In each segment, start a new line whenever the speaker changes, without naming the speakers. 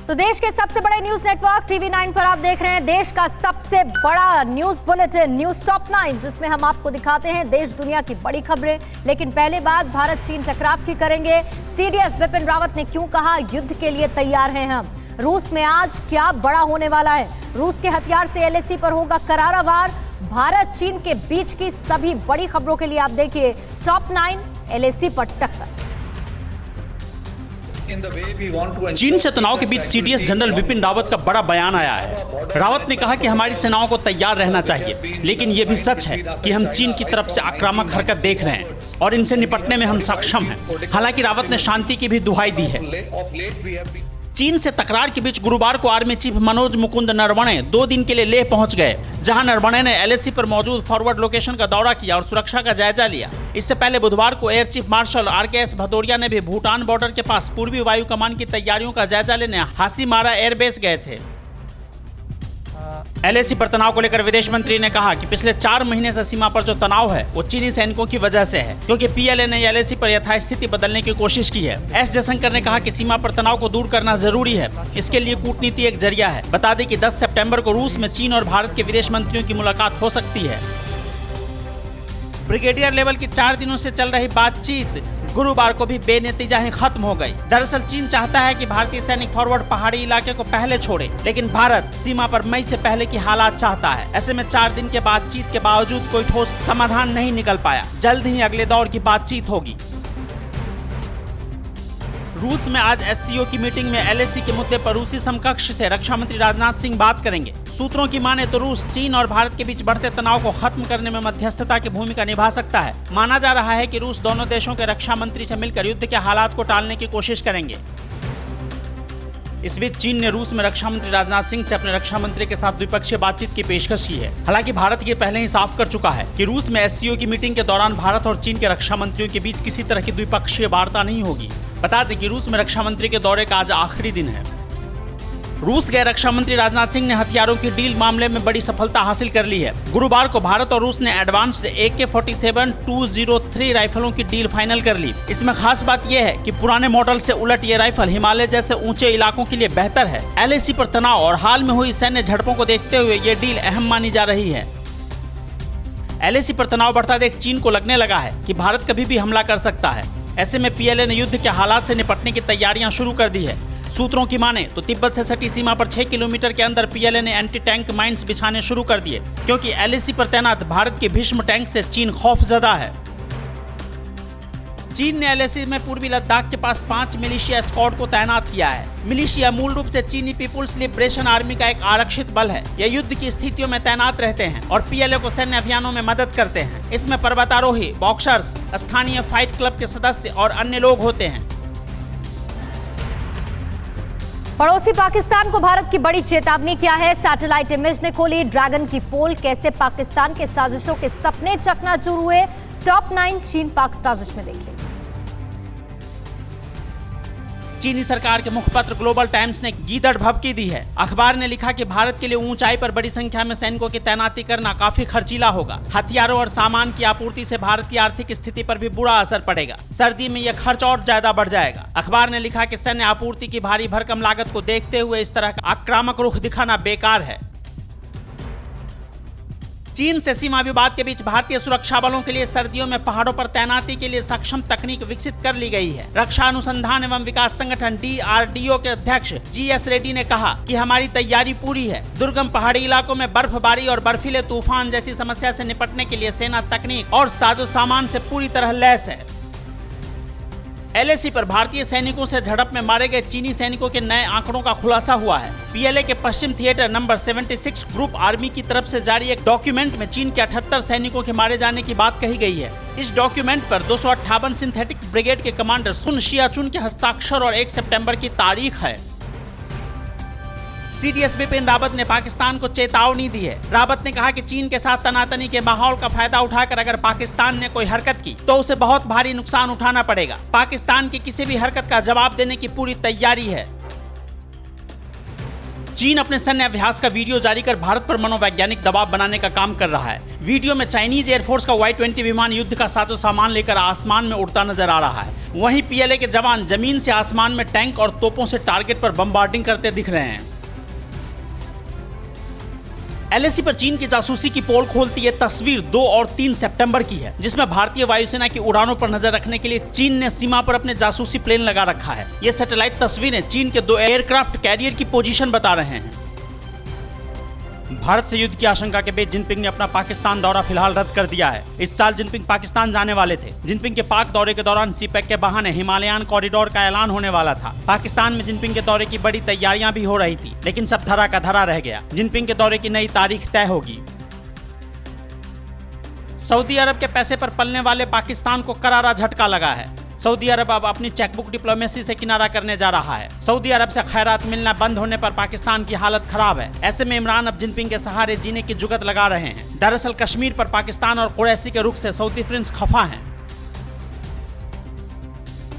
तो देश के सबसे बड़े न्यूज नेटवर्क टीवी 9 पर आप देख रहे हैं देश का सबसे बड़ा न्यूज बुलेटिन न्यूज टॉप 9, जिसमें हम आपको दिखाते हैं देश दुनिया की बड़ी खबरें। लेकिन पहले बात भारत चीन टकराव की करेंगे। सीडीएस बिपिन रावत ने क्यों कहा युद्ध के लिए तैयार हैं हम। रूस में आज क्या बड़ा होने वाला है। रूस के हथियार से एलएसी पर होगा करारा वार। भारत चीन के बीच की सभी बड़ी खबरों के लिए आप देखिए टॉप 9 एलएसी पर टक्कर।
चीन से तनाव के बीच सीडीएस जनरल बिपिन रावत का बड़ा बयान आया है। रावत ने कहा कि हमारी सेनाओं को तैयार रहना चाहिए, लेकिन यह भी सच है कि हम चीन की तरफ से आक्रामक हरकत देख रहे हैं और इनसे निपटने में हम सक्षम हैं। हालांकि रावत ने शांति की भी दुहाई दी है। चीन से तकरार के बीच गुरुवार को आर्मी चीफ मनोज मुकुंद नरवणे 2 दिन के लिए लेह पहुंच गए, जहां नरवणे ने एलएसी पर मौजूद फॉरवर्ड लोकेशन का दौरा किया और सुरक्षा का जायजा लिया। इससे पहले बुधवार को air chief marshal RKS Bhadauria ने भी भूटान बॉर्डर के पास पूर्वी वायु कमान की तैयारियों का जायजा लेने हासीमारा एयरबेस गए थे। एलएसी पर तनाव को लेकर विदेश मंत्री ने कहा कि पिछले 4 महीने से सीमा पर जो तनाव है वो चीनी सैनिकों की वजह से है, क्योंकि पीएलए ने एलएसी पर यथास्थिति बदलने की कोशिश की है। एस जयशंकर ने कहा कि सीमा पर तनाव को दूर करना जरूरी है, इसके लिए कूटनीति एक जरिया है। बता दें कि 10 सितंबर को रूस में चीन और भारत के विदेश मंत्रियों की मुलाकात हो सकती है। ब्रिगेडियर लेवल की 4 दिनों से चल रही बातचीत गुरुवार को भी बेनतीजा ही खत्म हो गई। दरअसल चीन चाहता है कि भारतीय सैनिक फॉरवर्ड पहाड़ी इलाके को पहले छोड़े, लेकिन भारत सीमा पर मई से पहले की हालात चाहता है। ऐसे में 4 दिन के बातचीत के बावजूद कोई ठोस समाधान नहीं निकल पाया। जल्द ही अगले दौर की बातचीत होगी। रूस में आज एससीओ की मीटिंग में एलएसी के मुद्दे पर रूसी समकक्ष से रक्षा मंत्री राजनाथ सिंह बात करेंगे। सूत्रों की माने तो रूस चीन और भारत के बीच बढ़ते तनाव को खत्म करने में मध्यस्थता की भूमिका निभा सकता है। माना जा रहा है कि रूस दोनों देशों के रक्षा मंत्री से मिलकर युद्ध के हालात को टालने की कोशिश करेंगे। इस बीच चीन ने रूस में रक्षा मंत्री राजनाथ सिंह से अपने रक्षा मंत्री के साथ द्विपक्षीय बातचीत की पेशकश की है। हालांकि भारत ये पहले ही साफ कर चुका है कि रूस में एससीओ की मीटिंग के दौरान भारत और चीन के रक्षा मंत्रियों के बीच किसी तरह की द्विपक्षीय वार्ता नहीं होगी। बता दें कि रूस में रक्षा मंत्री के दौरे का आज आखिरी दिन है। रूस गए रक्षा मंत्री राजनाथ सिंह ने हथियारों की डील मामले में बड़ी सफलता हासिल कर ली है। गुरुवार को भारत और रूस ने एडवांस्ड AK-47-203 राइफलों की डील फाइनल कर ली। इसमें खास बात यह है कि पुराने मॉडल से उलट ये राइफल हिमालय जैसे ऊंचे इलाकों के लिए बेहतर है। एलएसी पर तनाव और हाल में हुई सैन्य झड़पों को देखते हुए ये डील अहम मानी जा रही है। एलएसी पर तनाव बढ़ता देख चीन को लगने लगा है कि भारत कभी भी हमला कर सकता है। ऐसे में पीएलए ने युद्ध के हालात से निपटने की तैयारियां शुरू कर दी है। सूत्रों की माने तो तिब्बत से सटी सीमा पर 6 किलोमीटर के अंदर पीएलए ने एंटी टैंक माइंस बिछाने शुरू कर दिए, क्योंकि एलएसी पर तैनात भारत के भीष्म टैंक से चीन खौफजदा है। चीन ने एलएसी में पूर्वी लद्दाख के पास 5 मिलिशिया स्क्वाड को तैनात किया है। मिलिशिया मूल रूप से चीनी पीपुल्स लिबरेशन आर्मी का एक आरक्षित बल है। ये युद्ध की स्थितियों में तैनात रहते हैं और पीएलए को सैन्य अभियानों में मदद करते हैं। इसमें पर्वतारोही, बॉक्सर्स, स्थानीय फाइट क्लब के सदस्य और अन्य लोग होते हैं।
पड़ोसी पाकिस्तान को भारत की बड़ी चेतावनी क्या है। सैटेलाइट इमेज ने खोली ड्रैगन की पोल। कैसे पाकिस्तान के साजिशों के सपने चकनाचूर हुए। टॉप 9 चीन पाक साजिश में देखिए।
चीनी सरकार के मुखपत्र ग्लोबल टाइम्स ने गीदड़ भभकी दी है। अखबार ने लिखा कि भारत के लिए ऊंचाई पर बड़ी संख्या में सैनिकों की तैनाती करना काफी खर्चीला होगा। हथियारों और सामान की आपूर्ति से भारत की आर्थिक स्थिति पर भी बुरा असर पड़ेगा। सर्दी में यह खर्च और ज्यादा बढ़ जाएगा। अखबार ने लिखा कि सैन्य आपूर्ति की भारी भरकम लागत को देखते हुए इस तरह का आक्रामक रुख दिखाना बेकार है। चीन से सीमा विवाद के बीच भारतीय सुरक्षा बलों के लिए सर्दियों में पहाड़ों पर तैनाती के लिए सक्षम तकनीक विकसित कर ली गई है। रक्षा अनुसंधान एवं विकास संगठन DRDO के अध्यक्ष GS रेड्डी ने कहा कि हमारी तैयारी पूरी है। दुर्गम पहाड़ी इलाकों में बर्फबारी और बर्फीले तूफान जैसी समस्या से निपटने के लिए सेना तकनीक और साजो सामान से पूरी तरह लैस है। एलएसी पर भारतीय सैनिकों से झड़प में मारे गए चीनी सैनिकों के नए आंकड़ों का खुलासा हुआ है। पीएलए के पश्चिम थिएटर नंबर 76 ग्रुप आर्मी की तरफ से जारी एक डॉक्यूमेंट में चीन के 78 सैनिकों के मारे जाने की बात कही गई है। इस डॉक्यूमेंट पर 258 सिंथेटिक ब्रिगेड के कमांडर सुन शियाचुन के हस्ताक्षर और 1 सितंबर की तारीख है। सीडीएस बिपिन रावत ने पाकिस्तान को चेतावनी दी है। रावत ने कहा कि चीन के साथ तनातनी के माहौल का फायदा उठाकर अगर पाकिस्तान ने कोई हरकत की तो उसे बहुत भारी नुकसान उठाना पड़ेगा। पाकिस्तान की किसी भी हरकत का जवाब देने की पूरी तैयारी है। चीन अपने सैन्य अभ्यास का वीडियो जारी कर भारत पर मनोवैज्ञानिक दबाव बनाने का काम कर रहा है। वीडियो में चाइनीज एयरफोर्स का Y-20 विमान युद्ध का साजो सामान लेकर आसमान में उड़ता नजर आ रहा है। वहीं PLA के जवान जमीन से आसमान में टैंक और तोपों से टारगेट पर बमबार्डिंग करते दिख रहे हैं। LAC पर चीन की जासूसी की पोल खोलती ये तस्वीर 2 और 3 सितंबर की है, जिसमें भारतीय वायुसेना की उड़ानों पर नजर रखने के लिए चीन ने सीमा पर अपने जासूसी प्लेन लगा रखा है। ये सैटेलाइट तस्वीरें चीन के 2 एयरक्राफ्ट कैरियर की पोजीशन बता रहे हैं। भारत से युद्ध की आशंका के बीच जिनपिंग ने अपना पाकिस्तान दौरा फिलहाल रद्द कर दिया है। इस साल जिनपिंग पाकिस्तान जाने वाले थे। जिनपिंग के पाक दौरे के दौरान CPEC के बहाने हिमालयन कॉरिडोर का ऐलान होने वाला था। पाकिस्तान में जिनपिंग के दौरे की बड़ी तैयारियां भी हो रही थी, लेकिन सब धरा का धरा रह गया। जिनपिंग के दौरे की नई तारीख तय होगी। सऊदी अरब के पैसे पर पलने वाले पाकिस्तान को करारा झटका लगा है। सऊदी अरब अब अपनी चेकबुक डिप्लोमेसी से किनारा करने जा रहा है। सऊदी अरब से खैरात मिलना बंद होने पर पाकिस्तान की हालत खराब है। ऐसे में इमरान अब जिनपिंग के सहारे जीने की जुगत लगा रहे हैं। दरअसल कश्मीर पर पाकिस्तान और कुरैशी के रुख से सऊदी प्रिंस खफा हैं।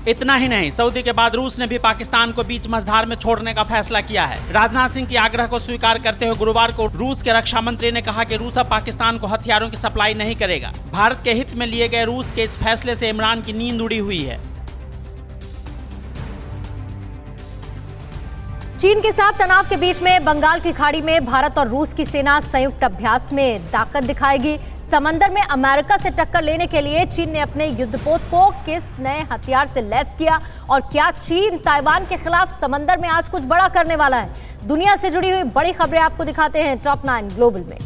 इतना ही नहीं, सऊदी के बाद रूस ने भी पाकिस्तान को बीच मझधार में छोड़ने का फैसला किया है। राजनाथ सिंह के आग्रह को स्वीकार करते हुए गुरुवार को रूस के रक्षा मंत्री ने कहा कि रूस अब पाकिस्तान को हथियारों की सप्लाई नहीं करेगा। भारत के हित में लिए गए रूस के इस फैसले से इमरान की नींद उड़ी हुई है।
चीन के साथ तनाव के बीच में बंगाल की खाड़ी में भारत और रूस की सेना संयुक्त अभ्यास में ताकत दिखाएगी। समंदर में अमेरिका से टक्कर लेने के लिए चीन ने अपने युद्धपोत को किस नए हथियार से लैस किया और क्या चीन ताइवान के खिलाफ समंदर में आज कुछ बड़ा करने वाला है? दुनिया से जुड़ी हुई बड़ी खबरें आपको दिखाते हैं टॉप 9 ग्लोबल में।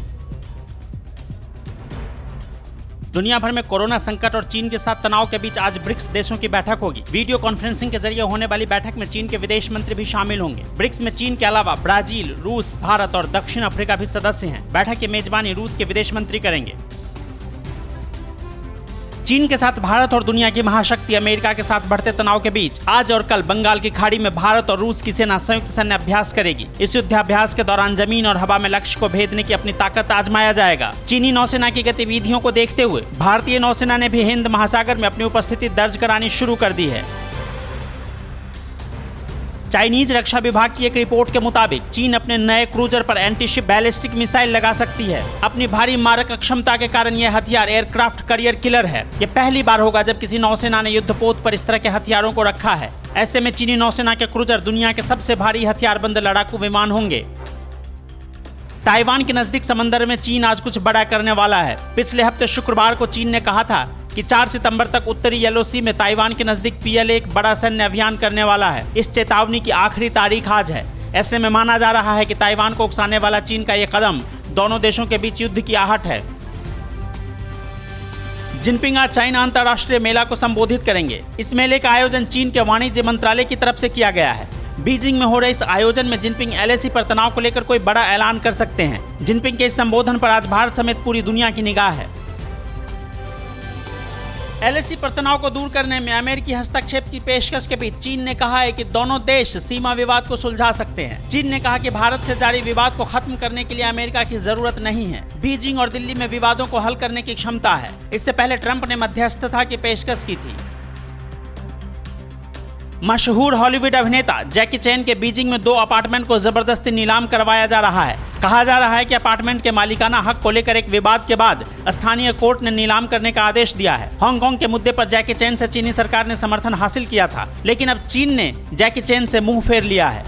दुनिया भर में कोरोना संकट और चीन के साथ तनाव के बीच आज ब्रिक्स देशों की बैठक होगी। वीडियो कॉन्फ्रेंसिंग के जरिए होने वाली बैठक में चीन के विदेश मंत्री भी शामिल होंगे। ब्रिक्स में चीन के अलावा ब्राजील, रूस, भारत और दक्षिण अफ्रीका भी सदस्य हैं। बैठक की मेजबानी रूस के विदेश मंत्री करेंगे। चीन के साथ भारत और दुनिया की महाशक्ति अमेरिका के साथ बढ़ते तनाव के बीच आज और कल बंगाल की खाड़ी में भारत और रूस की सेना संयुक्त सैन्य अभ्यास करेगी। इस युद्धाभ्यास के दौरान जमीन और हवा में लक्ष्य को भेदने की अपनी ताकत आजमाया जाएगा। चीनी नौसेना की गतिविधियों को देखते हुए भारतीय नौसेना ने भी हिंद महासागर में अपनी उपस्थिति दर्ज करानी शुरू कर दी है। चाइनीज रक्षा विभाग की एक रिपोर्ट के मुताबिक चीन अपने नए क्रूजर पर एंटीशिप बैलिस्टिक मिसाइल लगा सकती है। अपनी भारी मारक क्षमता के कारण यह हथियार एयरक्राफ्ट करियर किलर है। यह पहली बार होगा जब किसी नौसेना ने युद्धपोत पर इस तरह के हथियारों को रखा है। ऐसे में चीनी नौसेना के क्रूजर दुनिया के सबसे भारी हथियारबंद लड़ाकू विमान होंगे। ताइवान के नजदीक समंदर में चीन आज कुछ बड़ा करने वाला है। पिछले हफ्ते शुक्रवार को चीन ने कहा था कि 4 सितंबर तक उत्तरी येलो सी में ताइवान के नजदीक PLA एक बड़ा सैन्य अभियान करने वाला है। इस चेतावनी की आखिरी तारीख आज है। ऐसे में माना जा रहा है कि ताइवान को उकसाने वाला चीन का यह कदम दोनों देशों के बीच युद्ध की आहट है। जिनपिंग आज चाइना अंतर्राष्ट्रीय मेला को संबोधित करेंगे। इस मेले का आयोजन चीन के वाणिज्य मंत्रालय की तरफ से किया गया है। बीजिंग में हो रहे इस आयोजन में जिनपिंग LAC पर तनाव को लेकर कोई बड़ा ऐलान कर सकते हैं। जिनपिंग के इस संबोधन पर आज भारत समेत पूरी दुनिया की निगाह है। LAC पर तनाव को दूर करने में अमेरिकी हस्तक्षेप की पेशकश के बीच चीन ने कहा है कि दोनों देश सीमा विवाद को सुलझा सकते हैं। चीन ने कहा कि भारत से जारी विवाद को खत्म करने के लिए अमेरिका की जरूरत नहीं है। बीजिंग और दिल्ली में विवादों को हल करने की क्षमता है। इससे पहले ट्रंप ने मध्यस्थता की पेशकश की थी। मशहूर हॉलीवुड अभिनेता जैकी चैन के बीजिंग में 2 अपार्टमेंट को जबरदस्ती नीलाम करवाया जा रहा है। कहा जा रहा है कि अपार्टमेंट के मालिकाना हक को लेकर एक विवाद के बाद स्थानीय कोर्ट ने नीलाम करने का आदेश दिया है। हांगकांग के मुद्दे पर जैकी चैन से चीनी सरकार ने समर्थन हासिल किया था, लेकिन अब चीन ने जैकी चैन से मुंह फेर लिया है।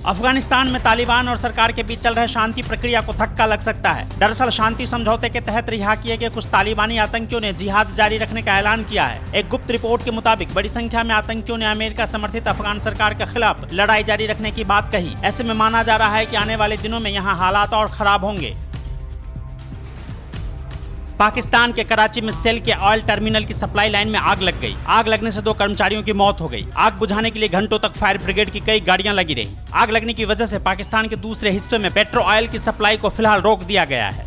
अफगानिस्तान में तालिबान और सरकार के बीच चल रहे शांति प्रक्रिया को धक्का लग सकता है। दरअसल शांति समझौते के तहत रिहा किए गए कुछ तालिबानी आतंकियों ने जिहाद जारी रखने का ऐलान किया है। एक गुप्त रिपोर्ट के मुताबिक बड़ी संख्या में आतंकियों ने अमेरिका समर्थित अफगान सरकार के खिलाफ लड़ाई जारी रखने की बात कही। ऐसे में माना जा रहा है कि आने वाले दिनों में यहाँ हालात और खराब होंगे। पाकिस्तान के कराची में सेल के ऑयल टर्मिनल की सप्लाई लाइन में आग लग गई। आग लगने से 2 कर्मचारियों की मौत हो गई। आग बुझाने के लिए घंटों तक फायर ब्रिगेड की कई गाड़ियां लगी रही। आग लगने की वजह से पाकिस्तान के दूसरे हिस्सों में पेट्रो ऑयल की सप्लाई को फिलहाल रोक दिया गया है।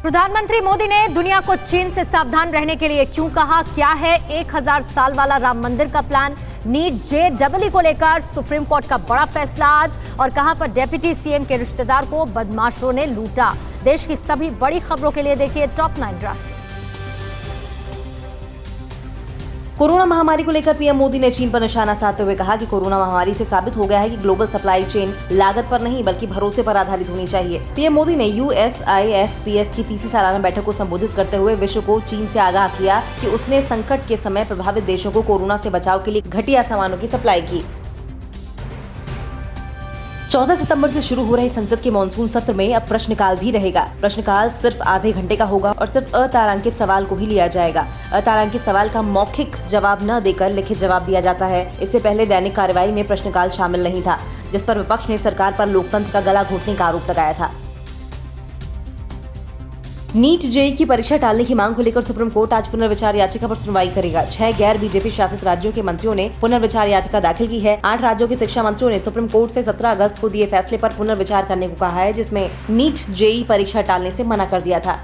प्रधानमंत्री मोदी ने दुनिया को चीन से सावधान रहने के लिए क्यों कहा? क्या है 1000 साल वाला राम मंदिर का प्लान? नीट JEE को लेकर सुप्रीम कोर्ट का बड़ा फैसला आज और कहां पर डेप्यूटी CM के रिश्तेदार को बदमाशों ने लूटा। देश की सभी बड़ी खबरों के लिए देखिए टॉप 9 राष्ट्र।
कोरोना महामारी को लेकर पीएम मोदी ने चीन पर निशाना साधते हुए कहा कि कोरोना महामारी से साबित हो गया है कि ग्लोबल सप्लाई चेन लागत पर नहीं बल्कि भरोसे पर आधारित होनी चाहिए। पीएम मोदी ने USISPF की तीसरी सालाना बैठक को संबोधित करते हुए विश्व को चीन से आगाह किया कि उसने संकट के समय प्रभावित देशों को कोरोना से बचाव के लिए घटिया सामानों की सप्लाई की। 14 सितंबर से शुरू हो रहे संसद के मॉनसून सत्र में अब प्रश्नकाल भी रहेगा। प्रश्नकाल सिर्फ आधे घंटे का होगा और सिर्फ अतारांकित सवाल को ही लिया जाएगा। अतारांकित सवाल का मौखिक जवाब न देकर लिखित जवाब दिया जाता है। इससे पहले दैनिक कार्यवाही में प्रश्नकाल शामिल नहीं था, जिस पर विपक्ष ने सरकार पर लोकतंत्र का गला घोटने का आरोप लगाया था। नीट जेईई की परीक्षा टालने की मांग को लेकर सुप्रीम कोर्ट आज पुनर्विचार याचिका पर सुनवाई करेगा। 6 गैर बीजेपी शासित राज्यों के मंत्रियों ने पुनर्विचार याचिका दाखिल की है। 8 राज्यों के शिक्षा मंत्रियों ने सुप्रीम कोर्ट से 17 अगस्त को दिए फैसले पर पुनर्विचार करने को कहा है, जिसमें नीट जेईई परीक्षा टालने से मना कर दिया था।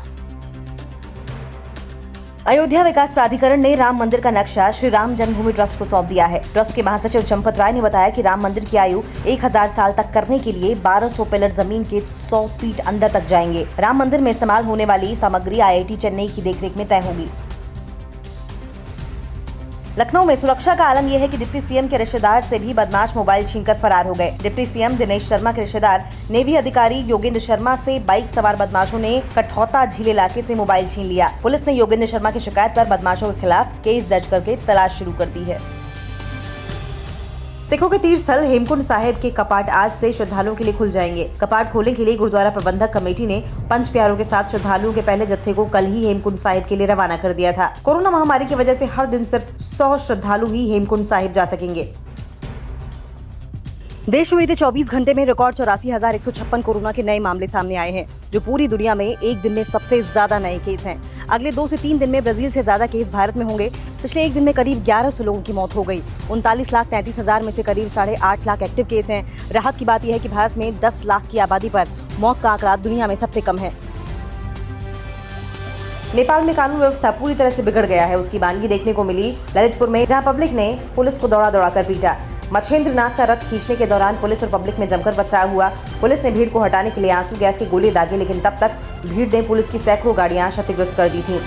अयोध्या विकास प्राधिकरण ने राम मंदिर का नक्शा श्री राम जन्मभूमि ट्रस्ट को सौंप दिया है। ट्रस्ट के महासचिव चंपत राय ने बताया कि राम मंदिर की आयु 1000 साल तक करने के लिए 1200 पिलर जमीन के 100 फीट अंदर तक जाएंगे। राम मंदिर में इस्तेमाल होने वाली सामग्री IIT चेन्नई की देखरेख में तय होगी। लखनऊ में सुरक्षा का आलम यह है कि डिप्टी सीएम के रिश्तेदार से भी बदमाश मोबाइल छीनकर फरार हो गए। डिप्टी सीएम दिनेश शर्मा के रिश्तेदार नेवी अधिकारी योगेंद्र शर्मा से बाइक सवार बदमाशों ने कठौता झील इलाके से मोबाइल छीन लिया। पुलिस ने योगेंद्र शर्मा की शिकायत पर बदमाशों के खिलाफ केस दर्ज करके तलाश शुरू कर दी है। सिखों के तीर्थ स्थल हेमकुंड साहिब के कपाट आज से श्रद्धालुओं के लिए खुल जाएंगे। कपाट खोलने के लिए गुरुद्वारा प्रबंधक कमेटी ने पंच प्यारों के साथ श्रद्धालुओं के पहले जत्थे को कल ही हेमकुंड साहिब के लिए रवाना कर दिया था। कोरोना महामारी की वजह से हर दिन सिर्फ 100 श्रद्धालु ही हेमकुंड साहिब जा सकेंगे। देश में बीते 24 घंटे में रिकॉर्ड 84,156 कोरोना के नए मामले सामने आए हैं, जो पूरी दुनिया में एक दिन में सबसे ज्यादा नए केस हैं। अगले 2 से 3 दिन में ब्राजील से ज्यादा केस भारत में होंगे। पिछले एक दिन में करीब 1100 लोगों की मौत हो गई। 39,33,000 में से करीब 8.5 लाख एक्टिव केस हैं। राहत की बात यह है कि भारत में 10 लाख की आबादी पर मौत का आंकड़ा दुनिया में सबसे कम है। नेपाल में कानून व्यवस्था पूरी तरह से बिगड़ गया है। उसकी वानगी देखने को मिली ललितपुर में, जहां पब्लिक ने पुलिस को दौड़ा कर पीटा। मच्छेंद्र नाथ का रथ खींचने के दौरान पुलिस और पब्लिक में जमकर पथराव हुआ। पुलिस ने भीड़ को हटाने के लिए आंसू गैस के गोले दागे, लेकिन तब तक भीड़ ने पुलिस की सैकड़ों गाड़ियां क्षतिग्रस्त कर दी थीं।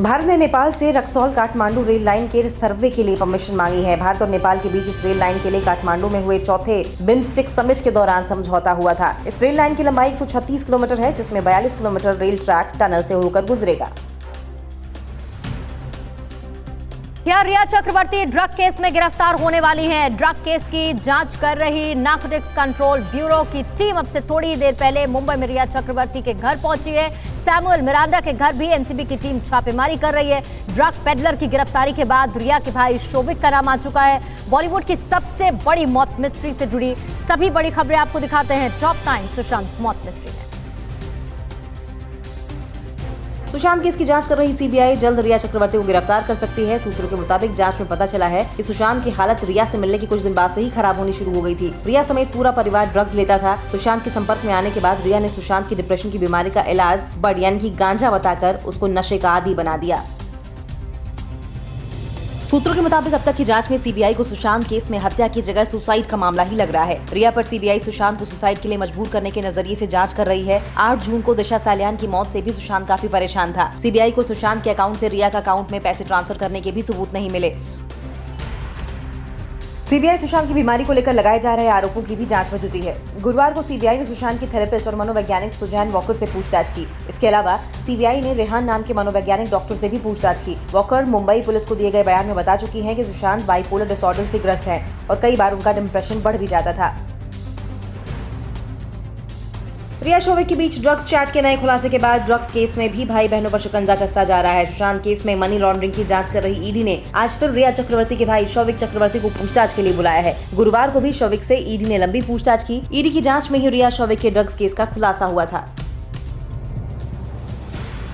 भारत ने नेपाल से रक्सौल काठमांडू रेल लाइन के सर्वे के लिए परमिशन मांगी है। भारत और नेपाल के बीच इस रेल लाइन के लिए काठमांडू में हुए चौथे बिम्स्टेक समिट के दौरान समझौता हुआ था। इस रेल लाइन की लंबाई 136 किलोमीटर है, जिसमें 42 किलोमीटर रेल ट्रैक टनल से होकर गुजरेगा।
क्या रिया चक्रवर्ती ड्रग केस में गिरफ्तार होने वाली हैं? ड्रग केस की जांच कर रही नार्कोटिक्स कंट्रोल ब्यूरो की टीम अब से थोड़ी देर पहले मुंबई में रिया चक्रवर्ती के घर पहुंची है। सैमुअल मिरांडा के घर भी एनसीबी की टीम छापेमारी कर रही है। ड्रग पेडलर की गिरफ्तारी के बाद रिया के भाई शोभिक का नाम आ चुका है। बॉलीवुड की सबसे बड़ी मौत मिस्ट्री से जुड़ी सभी बड़ी खबरें आपको दिखाते हैं टॉप 9 सुशांत मौत मिस्ट्री में।
सुशांत केस की जांच कर रही सीबीआई जल्द रिया चक्रवर्ती को गिरफ्तार कर सकती है। सूत्रों के मुताबिक जांच में पता चला है कि सुशांत की हालत रिया से मिलने के कुछ दिन बाद से ही खराब होनी शुरू हो गई थी। रिया समेत पूरा परिवार ड्रग्स लेता था। सुशांत के संपर्क में आने के बाद रिया ने सुशांत की डिप्रेशन की बीमारी का इलाज बड यानी कि गांजा बताकर उसको नशे का आदी बना दिया। सूत्रों के मुताबिक अब तक की जांच में सीबीआई को सुशांत केस में हत्या की जगह सुसाइड का मामला ही लग रहा है। रिया पर सीबीआई सुशांत को सुसाइड के लिए मजबूर करने के नजरिए से जांच कर रही है। 8 जून को दिशा सालियान की मौत से भी सुशांत काफी परेशान था। सीबीआई को सुशांत के अकाउंट से रिया का अकाउंट में पैसे ट्रांसफर करने के भी सबूत नहीं मिले। सीबीआई सुशांत की बीमारी को लेकर लगाए जा रहे आरोपों की भी जांच में जुटी है। गुरुवार को सीबीआई ने सुशांत की थेरेपिस्ट और मनोवैज्ञानिक सुजैन वॉकर से पूछताछ की। इसके अलावा सीबीआई ने रेहान नाम के मनोवैज्ञानिक डॉक्टर से भी पूछताछ की। वॉकर मुंबई पुलिस को दिए गए बयान में बता चुकी हैं कि सुशांत बाइपोलर डिसऑर्डर से ग्रस्त है और कई बार उनका डिप्रेशन बढ़ भी जाता था। रिया शोभिक के बीच ड्रग्स चैट के नए खुलासे के बाद ड्रग्स केस में भी भाई बहनों पर शिकंजा कसता जा रहा है। सुशांत केस में मनी लॉन्ड्रिंग की जांच कर रही ईडी ने आज फिर रिया चक्रवर्ती के भाई शोभिक चक्रवर्ती को पूछताछ के लिए बुलाया है। गुरुवार को भी शोभिक से ईडी ने लंबी पूछताछ की। ईडी की जांच में ही रिया शोभिक के ड्रग्स केस का खुलासा हुआ था।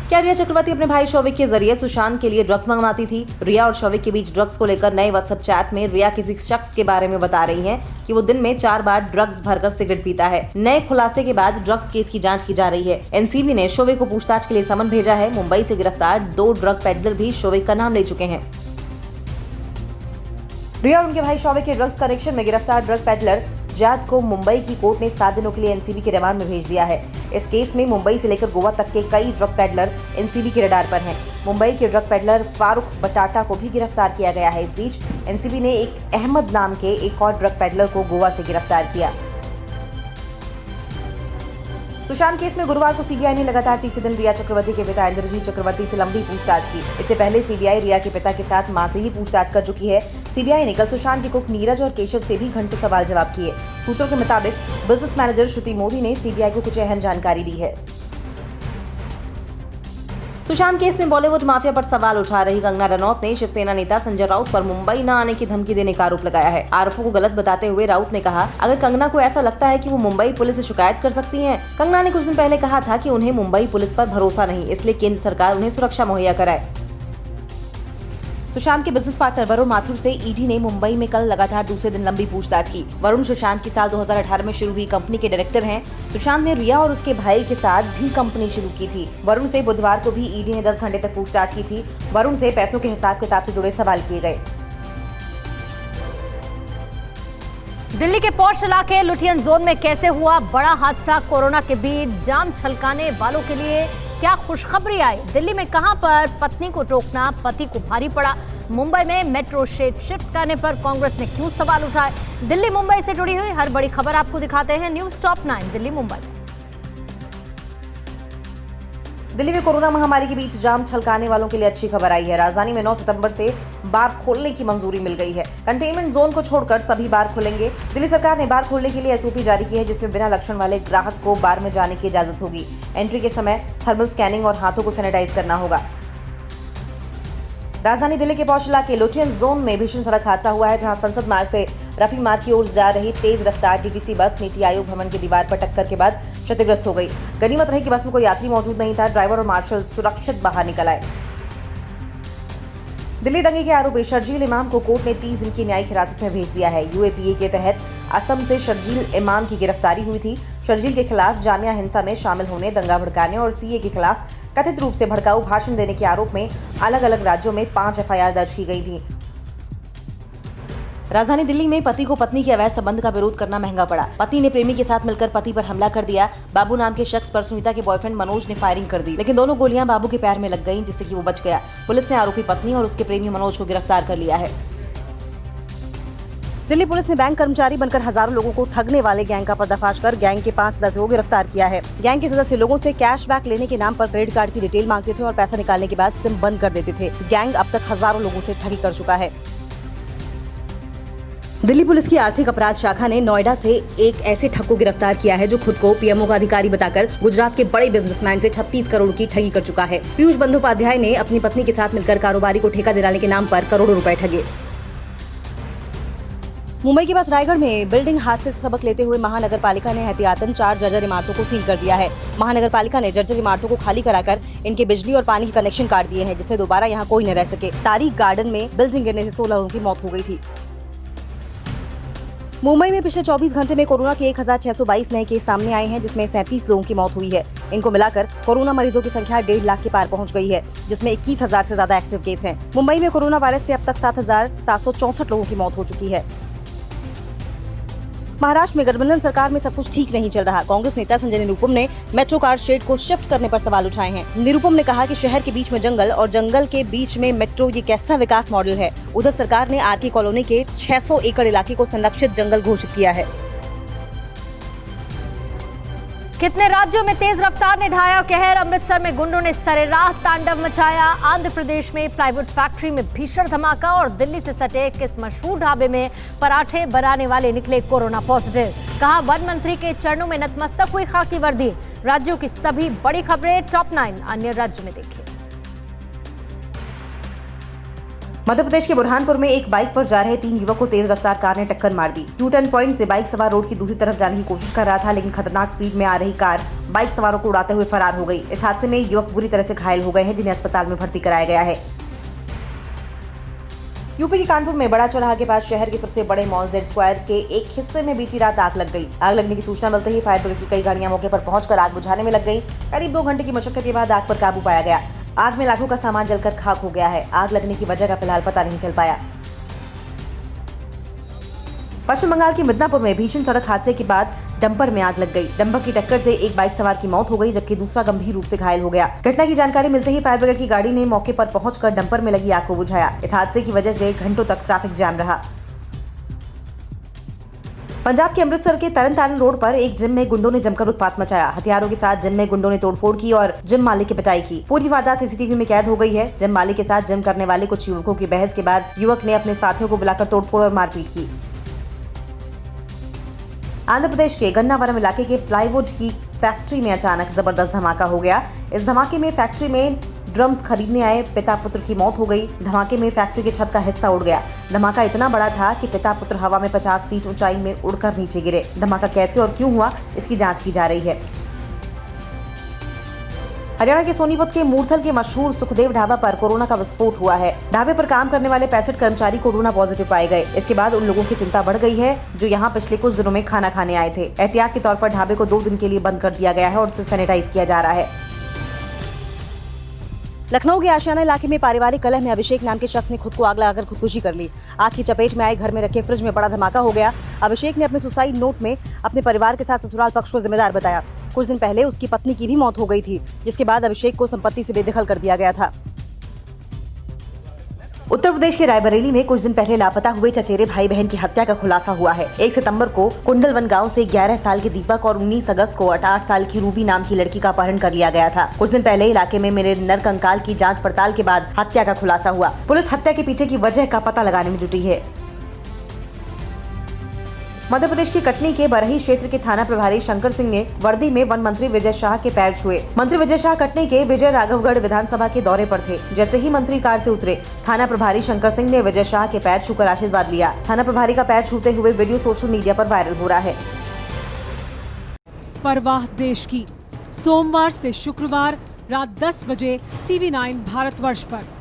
क्या रिया चक्रवर्ती अपने भाई शोभिक के जरिए सुशांत के लिए ड्रग्स मंगवाती थी? रिया और शोभिक के बीच ड्रग्स को लेकर नए व्हाट्सएप चैट में रिया किसी शख्स के बारे में बता रही हैं कि वो दिन में 4 बार ड्रग्स भरकर सिगरेट पीता है। नए खुलासे के बाद ड्रग्स केस की जांच की जा रही है। एनसीबी ने शोभिक को पूछताछ के लिए समन भेजा है। मुंबई से गिरफ्तार 2 ड्रग पेडलर भी शोभिक का नाम ले चुके हैं। रिया और उनके भाई शोभिक के ड्रग्स कनेक्शन में गिरफ्तार ड्रग पेडलर जैद को मुंबई की कोर्ट ने 7 दिनों के लिए एनसीबी के रिमांड में भेज दिया है। इस केस में मुंबई से लेकर गोवा तक के कई ड्रग पेडलर एनसीबी के रडार पर हैं। मुंबई के ड्रग पेडलर फारूक बटाटा को भी गिरफ्तार किया गया है। इस बीच एनसीबी ने एक अहमद नाम के एक और ड्रग पेडलर को गोवा से गिरफ्तार किया। सुशांत केस में गुरुवार को सीबीआई ने लगातार तीसरे दिन रिया चक्रवर्ती के पिता इंद्रजीत चक्रवर्ती से लंबी पूछताछ की। इससे पहले सीबीआई रिया के पिता के साथ मां से ही पूछताछ कर चुकी है। सीबीआई ने कल सुशांत के कुक नीरज और केशव से भी घंटों सवाल जवाब किए। सूत्रों के मुताबिक बिजनेस मैनेजर श्रुति मोदी ने सीबीआई को कुछ अहम जानकारी दी है। सुशांत केस में बॉलीवुड माफिया पर सवाल उठा रही कंगना रनौत ने शिवसेना नेता संजय राउत पर मुंबई न आने की धमकी देने का आरोप लगाया है। आरोपों को गलत बताते हुए राउत ने कहा, अगर कंगना को ऐसा लगता है कि वो मुंबई पुलिस से शिकायत कर सकती हैं। कंगना ने कुछ दिन पहले कहा था कि उन्हें मुंबई पुलिस पर भरोसा नहीं, इसलिए केंद्र सरकार उन्हें सुरक्षा मुहैया कराए। सुशांत के बिजनेस पार्टनर वरुण माथुर से ईडी ने मुंबई में कल लगातार दूसरे दिन लंबी पूछताछ की। वरुण सुशांत की साल 2018 में शुरू हुई कंपनी के डायरेक्टर हैं। सुशांत ने रिया और उसके भाई के साथ भी कंपनी शुरू की थी। वरुण से बुधवार को भी ईडी ने 10 घंटे तक पूछताछ की थी। वरुण से पैसों के हिसाब किताब से जुड़े सवाल किए गए।
दिल्ली के पॉश इलाके लुटियन जोन में कैसे हुआ बड़ा हादसा? कोरोना के बीच जाम छलकाने वालों के लिए क्या खुशखबरी आई? दिल्ली में कहां पर पत्नी को टोकना पति को भारी पड़ा? मुंबई में मेट्रो शेड शिफ्ट करने पर कांग्रेस ने क्यों सवाल उठाए? दिल्ली मुंबई से जुड़ी हुई हर बड़ी खबर आपको दिखाते हैं न्यूज़ टॉप 9 दिल्ली मुंबई।
दिल्ली में कोरोना महामारी के बीच जाम छलकाने वालों के लिए अच्छी खबर आई है। राजधानी में 9 सितंबर से बार खोलने की मंजूरी मिल गई है। कंटेनमेंट जोन को छोड़कर सभी बार खुलेंगे। दिल्ली सरकार ने बार खोलने के लिए एसओपी जारी की है, जिसमें बिना लक्षण वाले ग्राहक को बार में जाने की इजाजत होगी। एंट्री के समय थर्मल स्कैनिंग और हाथों को सैनिटाइज करना होगा। राजधानी दिल्ली के पॉश इलाके लुटियन जोन में भीषण सड़क हादसा हुआ है, जहां संसद मार्ग से रफी मार्ग की ओर जा रही तेज रफ्तार डीटीसी बस नीति आयोग भवन की दीवार पर टक्कर के बाद क्षतिग्रस्त हो गई। गनीमत रही कि बस में कोई यात्री मौजूद नहीं था। ड्राइवर और मार्शल सुरक्षित बाहर निकल आए। दिल्ली दंगे के आरोपी शर्जील इमाम को कोर्ट ने 30 दिन की न्यायिक हिरासत में भेज दिया है। यूएपीए के तहत असम से शर्जील इमाम की गिरफ्तारी हुई थी। शर्जील के खिलाफ जामिया हिंसा में शामिल होने, दंगा भड़काने और सीए के खिलाफ कथित रूप से भड़काऊ भाषण देने के आरोप में अलग अलग राज्यों में 5 एफआईआर दर्ज की गई थी। राजधानी दिल्ली में पति को पत्नी के अवैध संबंध का विरोध करना महंगा पड़ा। पति ने प्रेमी के साथ मिलकर पति पर हमला कर दिया। बाबू नाम के शख्स पर सुनीता के बॉयफ्रेंड मनोज ने फायरिंग कर दी, लेकिन दोनों गोलियां बाबू के पैर में लग गईं, जिससे कि वो बच गया। पुलिस ने आरोपी पत्नी और उसके प्रेमी मनोज को गिरफ्तार कर लिया है। दिल्ली पुलिस ने बैंक कर्मचारी बनकर हजारों लोगों को ठगने वाले गैंग का पर्दाफाश कर गैंग के 5 सदस्यों को गिरफ्तार किया है। गैंग के सदस्य लोगों से कैशबैक लेने के नाम पर क्रेडिट कार्ड की डिटेल मांगते थे और पैसा निकालने के बाद सिम बंद कर देते थे। गैंग अब तक हजारों लोगों से ठगी कर चुका है। दिल्ली पुलिस की आर्थिक अपराध शाखा ने नोएडा से एक ऐसे ठग को गिरफ्तार किया है, जो खुद को पीएमओ का अधिकारी बताकर गुजरात के बड़े बिजनेसमैन से 36 करोड़ की ठगी कर चुका है। पीयूष बंदोपाध्याय ने अपनी पत्नी के साथ मिलकर कारोबारी को ठेका दिलाने के नाम पर करोड़ों रुपए ठगे। मुंबई के पास रायगढ़ में बिल्डिंग हादसे से सबक लेते हुए महानगर पालिका ने एहतियातन 4 जर्जर इमारतों को सील कर दिया है। महानगर पालिका ने जर्जर इमारतों को खाली कराकर इनके बिजली और पानी के कनेक्शन काट दिए हैं, जिससे दोबारा यहां कोई न रह सके। तारीख गार्डन में बिल्डिंग गिरने से 16 लोगों की मौत हो गई थी। मुंबई में पिछले 24 घंटे में कोरोना के 1622 नए केस सामने आए हैं, जिसमें 37 लोगों की मौत हुई है। इनको मिलाकर कोरोना मरीजों की संख्या 1.5 लाख के पार पहुंच गई है, जिसमें 21,000 से ज्यादा एक्टिव केस हैं। मुंबई में कोरोना वायरस से अब तक 7,764 लोगों की मौत हो चुकी है। महाराष्ट्र में गठबंधन सरकार में सब कुछ ठीक नहीं चल रहा। कांग्रेस नेता संजय निरुपम ने मेट्रो कार शेड को शिफ्ट करने पर सवाल उठाए हैं। निरुपम ने कहा कि शहर के बीच में जंगल और जंगल के बीच में मेट्रो, ये कैसा विकास मॉडल है। उधर सरकार ने आरके कॉलोनी के 600 एकड़ इलाके को संरक्षित जंगल घोषित किया है।
कितने राज्यों में तेज रफ्तार ने ढाया कहर? अमृतसर में गुंडों ने सरेराह तांडव मचाया। आंध्र प्रदेश में प्लाईवुड फैक्ट्री में भीषण धमाका और दिल्ली से सटे किस मशहूर ढाबे में पराठे बनाने वाले निकले कोरोना पॉजिटिव। कहा, वन मंत्री के चरणों में नतमस्तक हुई खाकी वर्दी। राज्यों की सभी बड़ी खबरें टॉप 9 अन्य राज्य में देखिए।
मध्य प्रदेश के बुरहानपुर में एक बाइक पर जा रहे 3 युवक को तेज रफ्तार कार ने टक्कर मार दी। टू टर्न पॉइंट से बाइक सवार रोड की दूसरी तरफ जाने की कोशिश कर रहा था, लेकिन खतरनाक स्पीड में आ रही कार बाइक सवारों को उड़ाते हुए फरार हो गई। इस हादसे में युवक बुरी तरह से घायल हो गए हैं, जिन्हें अस्पताल में भर्ती कराया गया है। यूपी के कानपुर में बड़ा चौराहा के पास शहर के सबसे बड़े मॉल जेड स्क्वायर के एक हिस्से में बीती रात आग लग गई। आग लगने की सूचना मिलते ही फायर ब्रिगेड की कई गाड़ियां मौके पर पहुंचकर आग बुझाने में लग गई। करीब 2 घंटे की मशक्कत के बाद आग पर काबू पाया गया। आग में लाखों का सामान जलकर खाक हो गया है। आग लगने की वजह का फिलहाल पता नहीं चल पाया। पश्चिम बंगाल के मिदनापुर में भीषण सड़क हादसे के बाद डंपर में आग लग गई। डंपर की टक्कर से एक बाइक सवार की मौत हो गई, जबकि दूसरा गंभीर रूप से घायल हो गया। घटना की जानकारी मिलते ही फायर ब्रिगेड की गाड़ी ने मौके पर पहुंचकर डंपर में लगी आग को बुझाया। इस हादसे की वजह से घंटों तक ट्रैफिक जाम रहा। पंजाब के अमृतसर के तरन तारण रोड पर एक जिम में गुंडों ने जमकर उत्पात मचाया। हथियारों के साथ जिम में गुंडों ने तोड़फोड़ की और जिम मालिक की पिटाई की। पूरी वारदात सीसीटीवी में कैद हो गई है। जिम मालिक के साथ जिम करने वाले कुछ युवकों की बहस के बाद युवक ने अपने साथियों को बुलाकर तोड़फोड़ और मारपीट की। आंध्र प्रदेश के गन्नावरम इलाके के प्लाईवुड की फैक्ट्री में अचानक जबरदस्त धमाका हो गया। इस धमाके में फैक्ट्री में ड्रम्स खरीदने आए पिता पुत्र की मौत हो गई। धमाके में फैक्ट्री के छत का हिस्सा उड़ गया। धमाका इतना बड़ा था कि पिता पुत्र हवा में 50 फीट ऊंचाई में उड़कर नीचे गिरे। धमाका कैसे और क्यों हुआ, इसकी जांच की जा रही है। हरियाणा के सोनीपत के मूर्थल के मशहूर सुखदेव ढाबा पर कोरोना का विस्फोट हुआ है। ढाबे पर काम करने वाले 65 कर्मचारी कोरोना पॉजिटिव पाए गए। इसके बाद उन लोगों की चिंता बढ़ गई है जो यहां पिछले कुछ दिनों में खाना खाने आए थे। एहतियात के तौर पर ढाबे को 2 दिन के लिए बंद कर दिया गया है और उसे सैनिटाइज किया जा रहा है। लखनऊ के आशियाना इलाके में पारिवारिक कलह में अभिषेक नाम के शख्स ने खुद को आग लगाकर खुदकुशी कर ली। आग की चपेट में आए घर में रखे फ्रिज में बड़ा धमाका हो गया। अभिषेक ने अपने सुसाइड नोट में अपने परिवार के साथ ससुराल पक्ष को जिम्मेदार बताया। कुछ दिन पहले उसकी पत्नी की भी मौत हो गई थी, जिसके बाद अभिषेक को संपत्ति से बेदखल कर दिया गया था। उत्तर प्रदेश के रायबरेली में कुछ दिन पहले लापता हुए चचेरे भाई बहन की हत्या का खुलासा हुआ है। 1 सितंबर को कुंडलवन गांव से 11 साल के दीपक और 19 अगस्त को 8 साल की रूबी नाम की लड़की का अपहरण कर लिया गया था। कुछ दिन पहले इलाके में मिले नरकंकाल की जांच पड़ताल के बाद हत्या का खुलासा हुआ। पुलिस हत्या के पीछे की वजह का पता लगाने में जुटी है। मध्य प्रदेश के कटनी के बरही क्षेत्र के थाना प्रभारी शंकर सिंह ने वर्दी में वन मंत्री विजय शाह के पैर छुए। मंत्री विजय शाह कटनी के विजय राघवगढ़ विधानसभा के दौरे पर थे। जैसे ही मंत्री कार से उतरे, थाना प्रभारी शंकर सिंह ने विजय शाह के पैर छूकर आशीर्वाद लिया। थाना प्रभारी का पैर छूते हुए वीडियो सोशल मीडिया पर वायरल हो रहा है।
परवाह देश की, सोमवार से शुक्रवार रात 10 बजे TV9 भारतवर्ष पर।